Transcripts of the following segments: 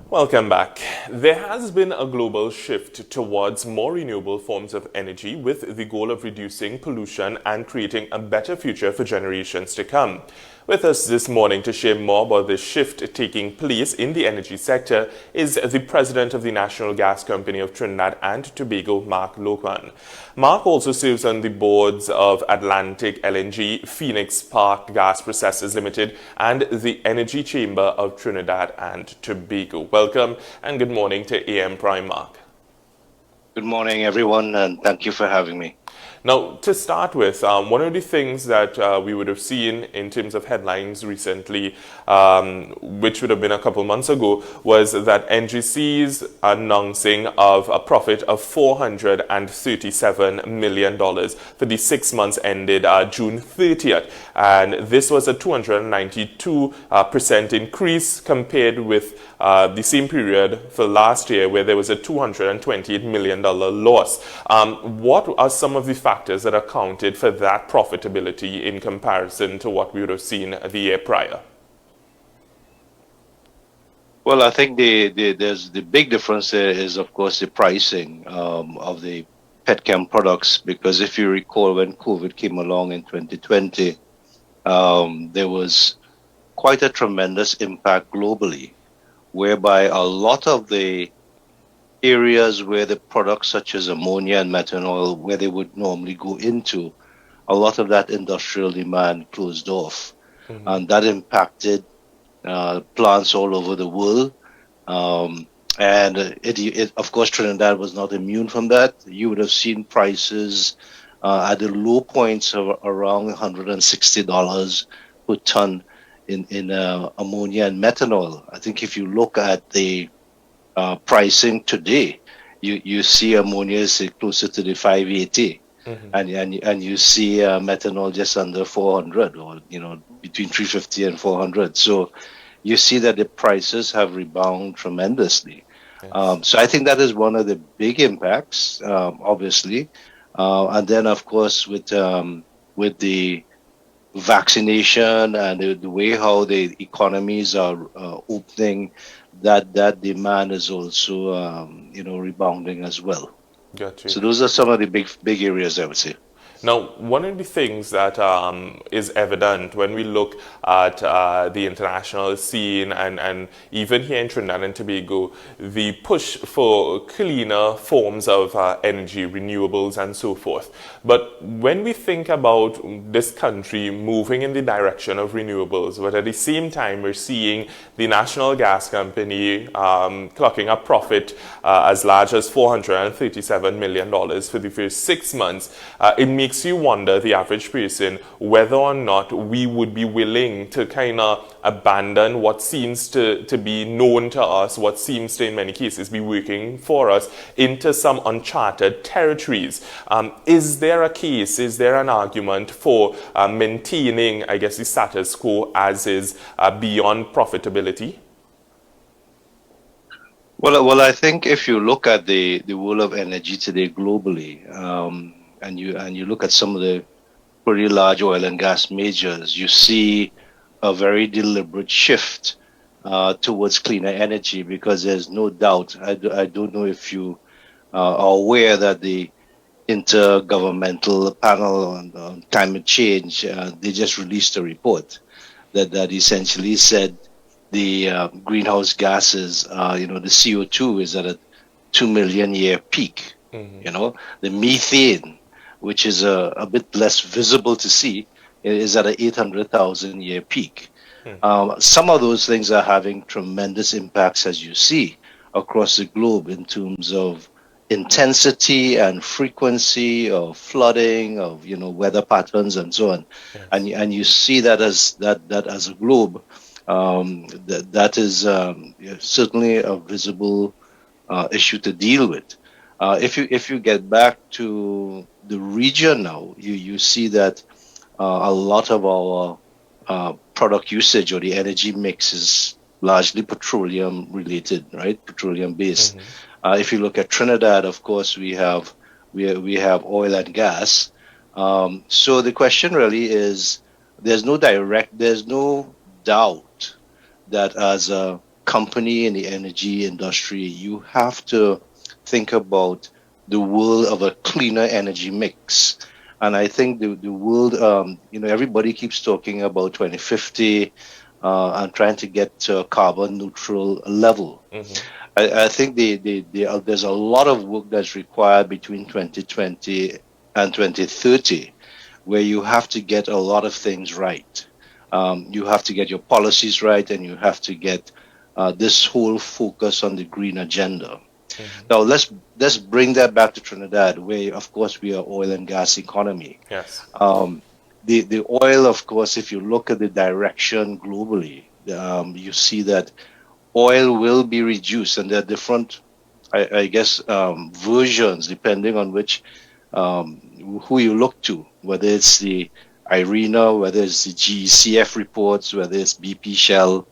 Welcome back. There has been a global shift towards more renewable forms of energy with the goal of reducing pollution and creating a better future for generations to come. With us this morning to share more about this shift taking place in the energy sector is the president of the National Gas Company of Trinidad and Tobago, Mark Loquan. Mark also serves on the boards of Atlantic LNG, Phoenix Park Gas Processors Limited, and the Energy Chamber of Trinidad and Tobago. Welcome and good morning to AM Prime, Mark. Good morning, everyone, and thank you for having me. Now, to start with, one of the things that we would have seen in terms of headlines recently, which would have been a couple months ago, was that NGC's announcing of a profit of $437 million for the 6 months ended June 30th. And this was a 292% increase compared with the same period for last year, where there was a $228 million loss. What are some of the factors that accounted for that profitability in comparison to what we would have seen the year prior? Well, I think there's the big difference there is, of course, the pricing of the petchem products, because if you recall, when COVID came along in 2020, there was quite a tremendous impact globally, whereby a lot of the areas where the products such as ammonia and methanol, where they would normally go into, a lot of that industrial demand closed off. And that impacted plants all over the world. And of course, Trinidad was not immune from that. You would have seen prices at the low points of around $160 per ton in ammonia and methanol. I think if you look at the pricing today, you see ammonia is closer to the 580, and you see methanol just under 400, or between 350 and 400. So you see that the prices have rebounded tremendously. Yes. So I think that is one of the big impacts, obviously, and then of course with the vaccination and the way how the economies are opening, that demand is also rebounding as well. Gotcha. So those are some of the big areas, I would say. Now, one of the things that is evident when we look at the international scene and even here in Trinidad and Tobago, the push for cleaner forms of energy, renewables and so forth. But when we think about this country moving in the direction of renewables, but at the same time we're seeing the National Gas Company clocking a profit as large as $437 million for the first 6 months, it makes you wonder, the average person, whether or not we would be willing to kind of abandon what seems to be known to us, what seems to in many cases be working for us, into some uncharted territories. Is there a case, is there an argument for maintaining, I guess, the status quo as is beyond profitability? Well, I think if you look at the world of energy today globally, and you look at some of the pretty large oil and gas majors, you see a very deliberate shift towards cleaner energy, because there's no doubt. I don't know if you are aware that the Intergovernmental Panel on Climate Change, they just released a report that essentially said the greenhouse gases, the CO2 is at a 2 million year peak. The methane, which is a bit less visible to see, is at an 800,000 year peak. Some of those things are having tremendous impacts, as you see, across the globe in terms of intensity and frequency of flooding, of weather patterns and so on. Yes. And you see that as a globe, that is certainly a visible issue to deal with. If you get back to the region now, you see that a lot of our product usage, or the energy mix, is largely petroleum related, right? Petroleum based. If you look at Trinidad, of course, we have oil and gas. So the question really is, there's no doubt that as a company in the energy industry, you have to think about the world of a cleaner energy mix. And I think the world, everybody keeps talking about 2050 and trying to get to a carbon neutral level. Mm-hmm. I think there's a lot of work that's required between 2020 and 2030, where you have to get a lot of things right. You have to get your policies right, and you have to get this whole focus on the green agenda. Mm-hmm. Now let's bring that back to Trinidad, where of course we are oil and gas economy. Yes. The oil, of course, if you look at the direction globally, you see that oil will be reduced, and there are different, I guess, versions depending on which who you look to, whether it's the IRENA, whether it's the GECF reports, whether it's BP Shell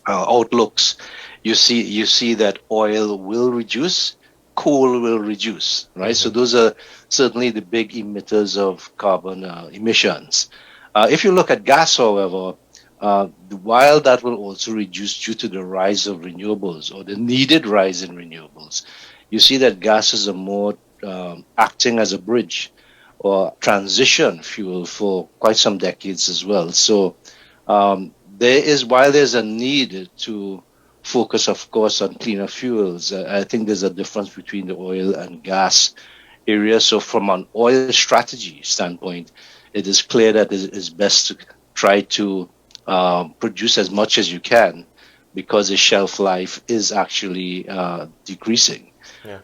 outlooks. You see that oil will reduce, coal will reduce, right? So Mm-hmm. those are certainly the big emitters of carbon emissions. If you look at gas, however, while that will also reduce due to the rise of renewables or the needed rise in renewables, you see that gases are more acting as a bridge or transition fuel for quite some decades as well. So while there's a need to focus, of course, on cleaner fuels, I think there's a difference between the oil and gas area. So from an oil strategy standpoint, it is clear that it is best to try to produce as much as you can, because the shelf life is actually decreasing. Yeah.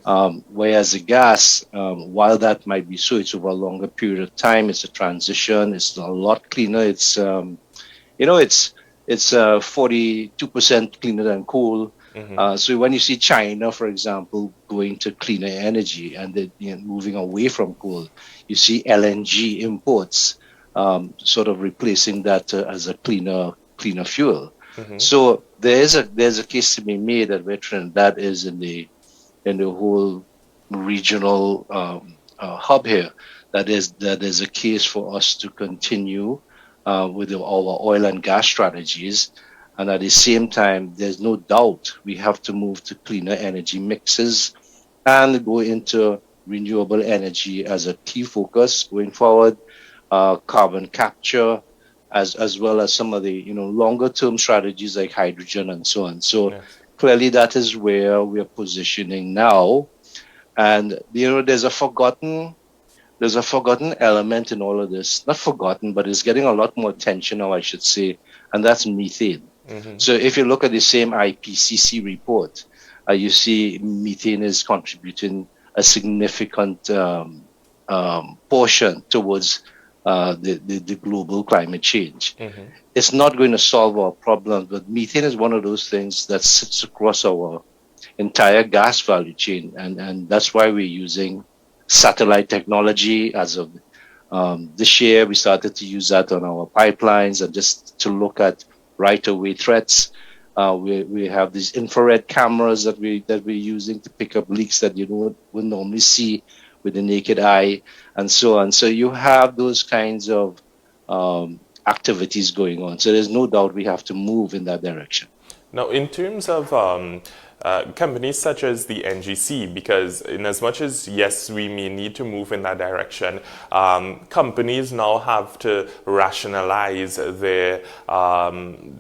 Whereas the gas, while that might be so, it's over a longer period of time. It's a transition. It's a lot cleaner. It's 42% cleaner than coal. Mm-hmm. So when you see China, for example, going to cleaner energy and moving away from coal, you see LNG imports sort of replacing that as a cleaner fuel. Mm-hmm. So there's a case to be made that where Trinidad is in the whole regional hub here, that is a case for us to continue with our oil and gas strategies. And at the same time, there's no doubt we have to move to cleaner energy mixes and go into renewable energy as a key focus going forward, carbon capture, as well as some of the longer term strategies like hydrogen and so on. So Yes. clearly that is where we are positioning now. And there's a forgotten element in all of this. Not forgotten, but it's getting a lot more attention now, I should say, and that's methane. Mm-hmm. So if you look at the same IPCC report, you see methane is contributing a significant portion towards the global climate change. Mm-hmm. It's not going to solve our problems, but methane is one of those things that sits across our entire gas value chain, and that's why we're using satellite technology. As of this year, we started to use that on our pipelines, and just to look at right-of-way threats. We have these infrared cameras that we're using to pick up leaks that you wouldn't normally see with the naked eye, and so on. So you have those kinds of activities going on. So there's no doubt we have to move in that direction. Now, in terms of companies such as the NGC, because in as much as, yes, we may need to move in that direction, companies now have to rationalize their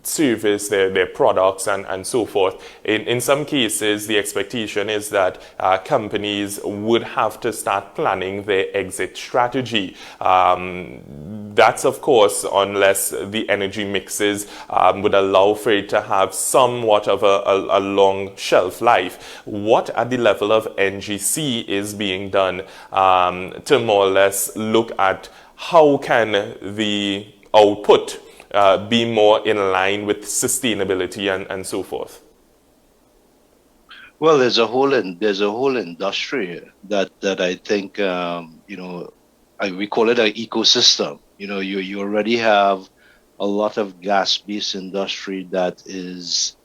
service, their products, and so forth. In some cases, the expectation is that companies would have to start planning their exit strategy. That's, of course, unless the energy mixes would allow for it to have somewhat of a long shelf life. What at the level of NGC is being done to more or less look at how can the output be more in line with sustainability and so forth? Well, there's a whole industry that I think we call it an ecosystem. You already have a lot of gas-based industry that is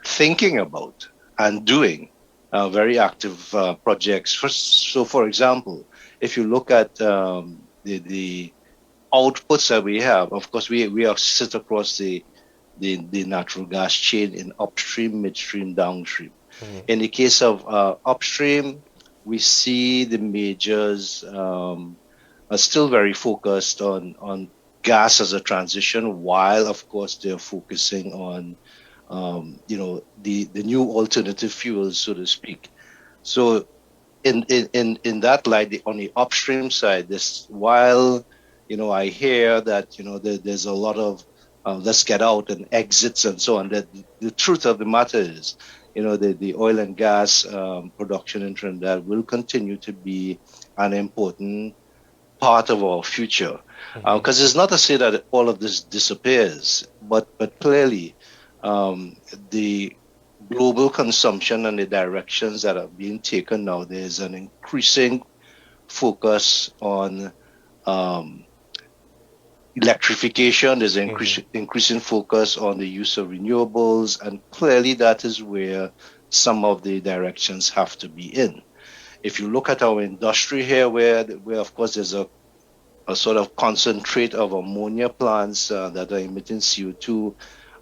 thinking about and doing very active projects. So, for example, if you look at the outputs that we have, of course, we are sit across the the natural gas chain in upstream, midstream, downstream. Mhm. In the case of upstream, we see the majors are still very focused on gas as a transition, while of course they're focusing on the new alternative fuels, so to speak. So in that light, on the upstream side, this while I hear that there's a lot of let's get out and exits and so on. That the truth of the matter is, the oil and gas production in Trinidad will continue to be an important part of our future. Mhm. Because it's not to say that all of this disappears, but clearly the global consumption and the directions that are being taken now, there's an increasing focus on um, electrification, there's an Mhm. increasing focus on the use of renewables, and clearly that is where some of the directions have to be in. If you look at our industry here, where of course there's a sort of concentrate of ammonia plants that are emitting CO2.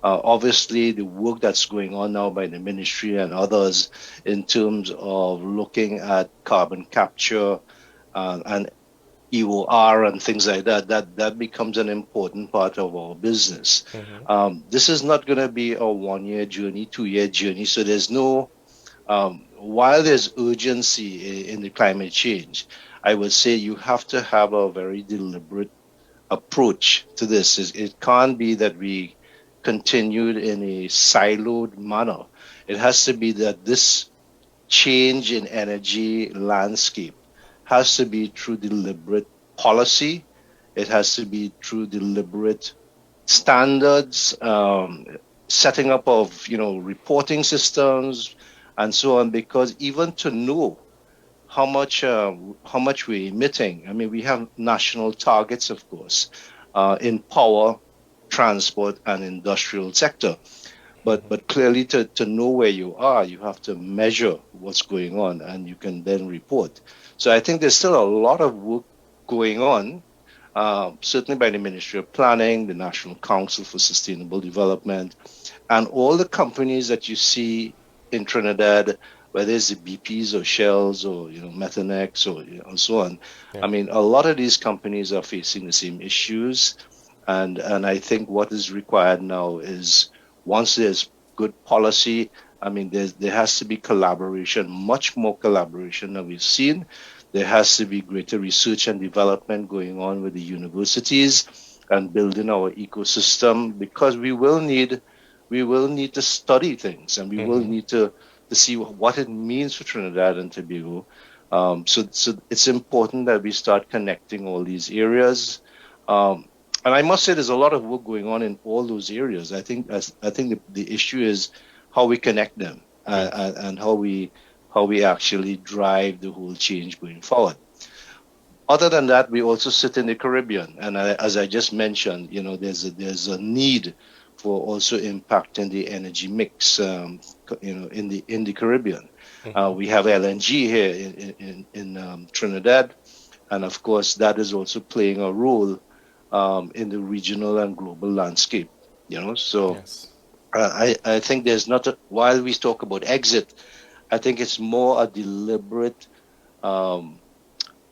Obviously, the work that's going on now by the ministry and others in terms of looking at carbon capture and EOR and things like that becomes an important part of our business. Mhm. This is not going to be a 1 year journey, 2 year journey. So there's no while there's urgency in the climate change, I would say you have to have a very deliberate approach to this. It can't be that we continued in a siloed manner. It has to be that this change in energy landscape has to be through deliberate policy. It has to be through deliberate standards, setting up of reporting systems, and so on. Because even to know how much we're emitting, I mean, we have national targets, of course, in power, transport, and industrial sector. But clearly, to know where you are, you have to measure what's going on, and you can then report. So I think there's still a lot of work going on, certainly by the Ministry of Planning, the National Council for Sustainable Development, and all the companies that you see in Trinidad, whether it's the BPs or Shells or Methanex or and so on. Yeah. I mean, a lot of these companies are facing the same issues, and I think what is required now is once there's good policy. I mean, there has to be collaboration, much more collaboration than we've seen. There has to be greater research and development going on with the universities and building our ecosystem, because we will need to study things, and we will Mhm. need to see what it means for Trinidad and Tobago. So it's important that we start connecting all these areas. Um, and I must say, there's a lot of work going on in all those areas. I think the issue is how we connect them, Yes. and how we actually drive the whole change going forward. Other than that, we also sit in the Caribbean, and as I just mentioned, there's a need for also impacting the energy mix, in the Caribbean. Mhm. We have LNG here in Trinidad, and of course that is also playing a role in the regional and global landscape. So Yes. I think there's not while we talk about exit, I think it's more a deliberate um,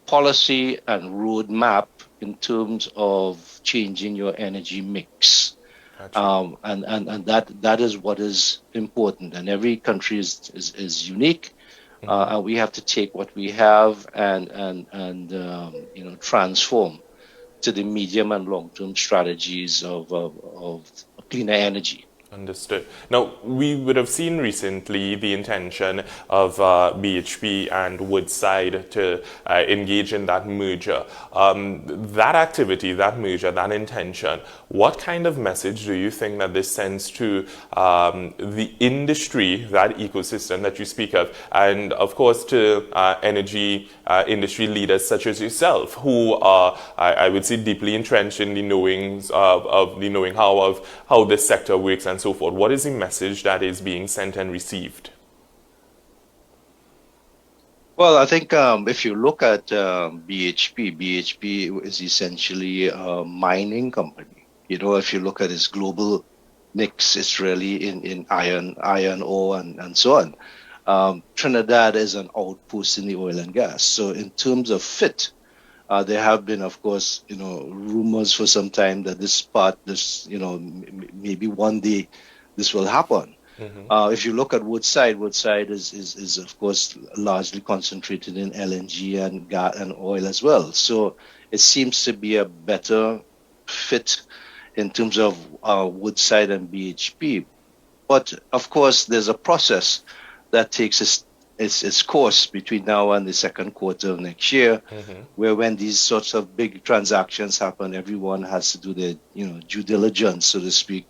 policy and roadmap in terms of changing your energy mix. Gotcha. And that is what is important. And every country is unique. Mhm. And we have to take what we have and transform to the medium and long term strategies of cleaner energy. Understood. Now, we would have seen recently the intention of BHP and Woodside to engage in that merger. That activity, that merger, that intention, what kind of message do you think that this sends to the industry, that ecosystem that you speak of, and of course to energy industry leaders such as yourself, who are, I would say, deeply entrenched in the knowings of the knowing how of how this sector works and so forth? What is the message that is being sent and received? Well, I think if you look at BHP is essentially a mining company. If you look at its global nicks. It's really in iron ore, and so on. Trinidad is an outpost in the oil and gas. So in terms of fit, there have been, of course, rumors for some time that maybe one day this will happen. If you look at Woodside is of course largely concentrated in LNG and gas and oil as well. So it seems to be a better fit in terms of Woodside and BHP. But of course, there's a process that takes its course between now and the second quarter of next year, where when these sorts of big transactions happen, everyone has to do their due diligence, so to speak,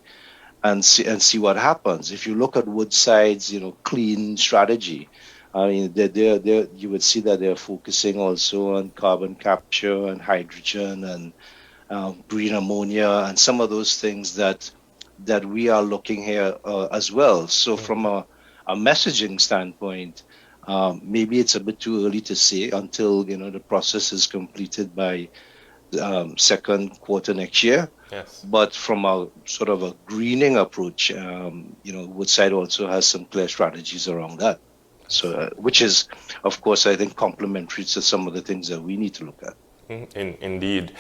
and see what happens. If you look at Woodside's clean strategy, I mean, you would see that they're focusing also on carbon capture and hydrogen and green ammonia and some of those things that we are looking here as well. So from a messaging standpoint, maybe it's a bit too early to say until the process is completed by second quarter next year. Yes. But from a sort of a greening approach, Woodside also has some clear strategies around that. So, which is, of course, I think complementary to some of the things that we need to look at. Indeed.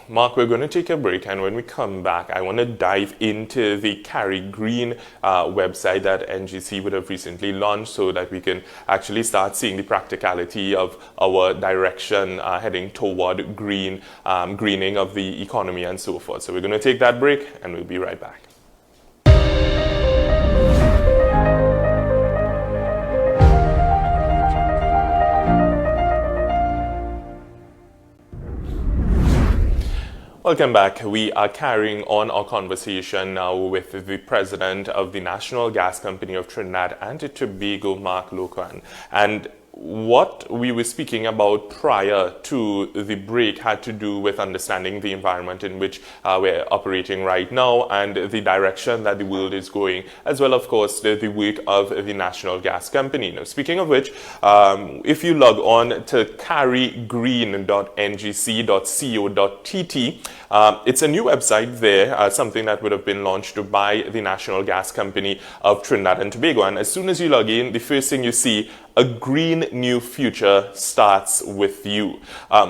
Mark, we're going to take a break, and when we come back, I want to dive into the Carrie Green website that NGC would have recently launched so that we can actually start seeing the practicality of our direction heading toward greening of the economy and so forth. So we're going to take that break, and we'll be right back. Welcome back. We are carrying on our conversation now with the president of the National Gas Company of Trinidad and Tobago, Mark Loquan. And what we were speaking about prior to the break had to do with understanding the environment in which we're operating right now and the direction that the world is going, as well, of course, the work of the National Gas Company. Now, speaking of which, if you log on to carriegreen.ngc.co.tt, it's a new website there, something that would have been launched by the National Gas Company of Trinidad and Tobago. And as soon as you log in, the first thing you see, a green new future starts with you.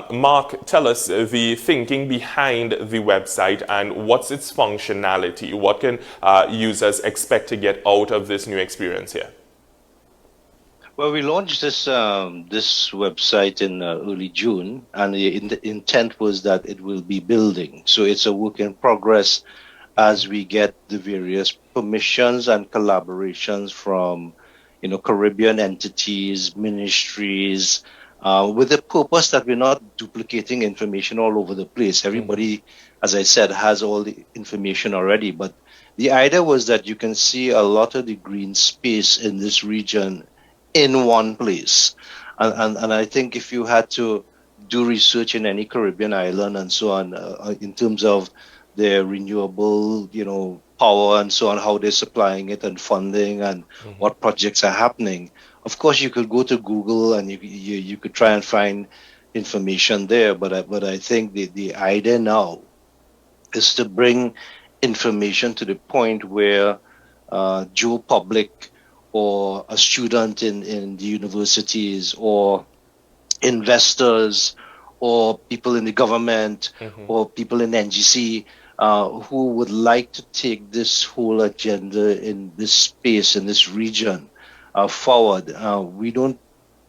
Mark, tell us the thinking behind the website and what's its functionality. What can users expect to get out of this new experience here? Well, we launched this website in early June, and the intent was that it will be building. So it's a work in progress as we get the various permissions and collaborations from Caribbean entities, ministries, with the purpose that we're not duplicating information all over the place. Everybody, as I said, has all the information already. But the idea was that you can see a lot of the green space in this region in one place. And I think if you had to do research in any Caribbean island and so on, in terms of their renewable, power and so on, how they're supplying it and funding and what projects are happening. Of course, you could go to Google and you could try and find information there. But I think the idea now is to bring information to the point where Joe Public or a student in the universities or investors or people in the government or people in NGC who would like to take this whole agenda in this space, in this region, forward. We don't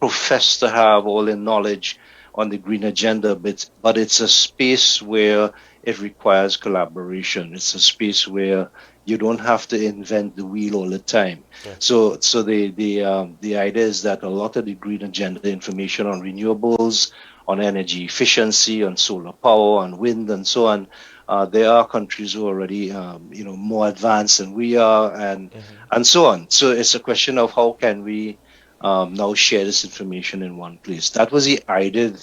profess to have all the knowledge on the green agenda, but it's a space where it requires collaboration. It's a space where you don't have to invent the wheel all the time. Yeah. So the idea is that a lot of the green agenda information on renewables, on energy efficiency, on solar power, on wind, and so on. There are countries who are already, more advanced than we are, and so on. So it's a question of how can we now share this information in one place. That was the idea,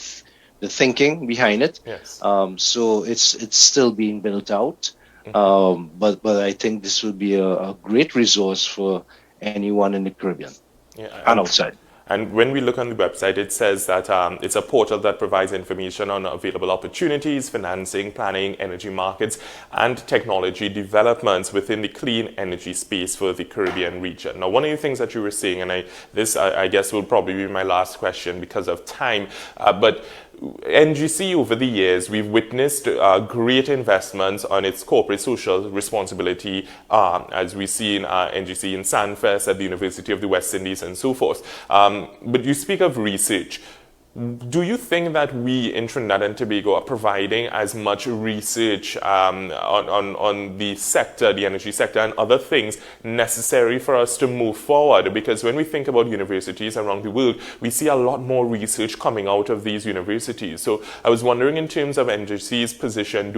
the thinking behind it. Yes. So it's still being built out, but I think this will be a great resource for anyone in the Caribbean and outside. And when we look on the website, it says that it's a portal that provides information on available opportunities, financing, planning, energy markets, and technology developments within the clean energy space for the Caribbean region. Now, one of the things that you were saying, and I guess will probably be my last question because of time, but NGC over the years, we've witnessed great investments on its corporate social responsibility, as we see in NGC in Sandfest at the University of the West Indies and so forth. But you speak of research. Do you think that we in Trinidad and Tobago are providing as much research on the sector, the energy sector, and other things necessary for us to move forward? Because when we think about universities around the world, we see a lot more research coming out of these universities. So I was wondering, in terms of NGC's position,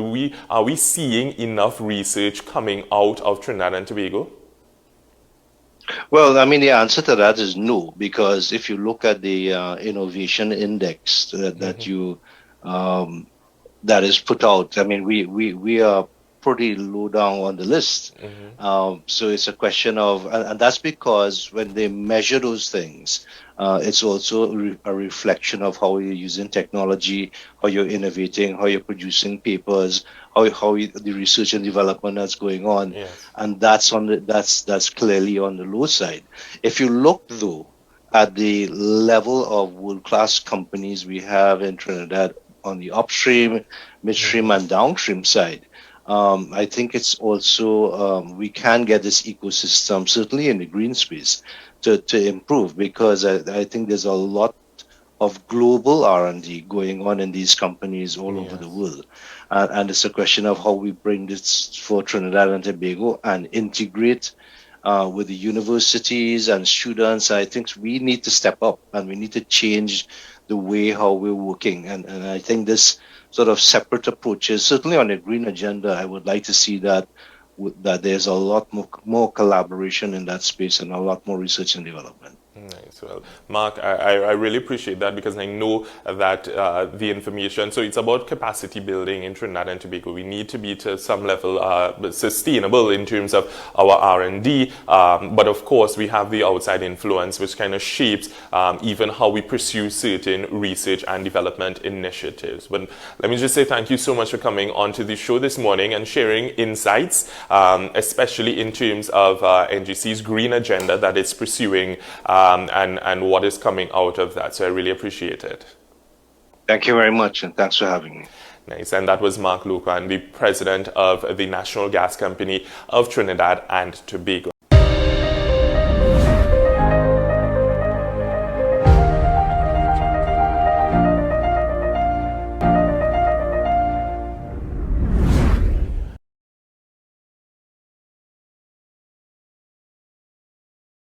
are we seeing enough research coming out of Trinidad and Tobago? Well, I mean, the answer to that is no, because if you look at the innovation index that is put out, I mean, we are pretty low down on the list. So it's a question of, and that's because when they measure those things, it's also a reflection of how you're using technology, how you're innovating, how you're producing papers, the research and development that's going on, Yes. and that's clearly on the low side. If you look though at the level of world-class companies we have in Trinidad on the upstream, midstream, and downstream side, I think it's also we can get this ecosystem, certainly in the green space, to improve, because I think there's a lot of global R&D going on in these companies all over the world. And it's a question of how we bring this for Trinidad and Tobago and integrate with the universities and students. I think we need to step up and we need to change the way how we're working. And I think this sort of separate approaches, certainly on the green agenda, I would like to see that there's a lot more collaboration in that space and a lot more research and development. Nice. Well, Mark, I really appreciate that, because I know that the information, so it's about capacity building in Trinidad and Tobago. We need to be to some level sustainable in terms of our R&D, but of course we have the outside influence which kind of shapes even how we pursue certain research and development initiatives. But let me just say thank you so much for coming onto the show this morning and sharing insights, especially in terms of NGC's green agenda that it's pursuing, and what is coming out of that. So I really appreciate it. Thank you very much, and thanks for having me. Nice. And that was Mark Loquan, the president of the National Gas Company of Trinidad and Tobago.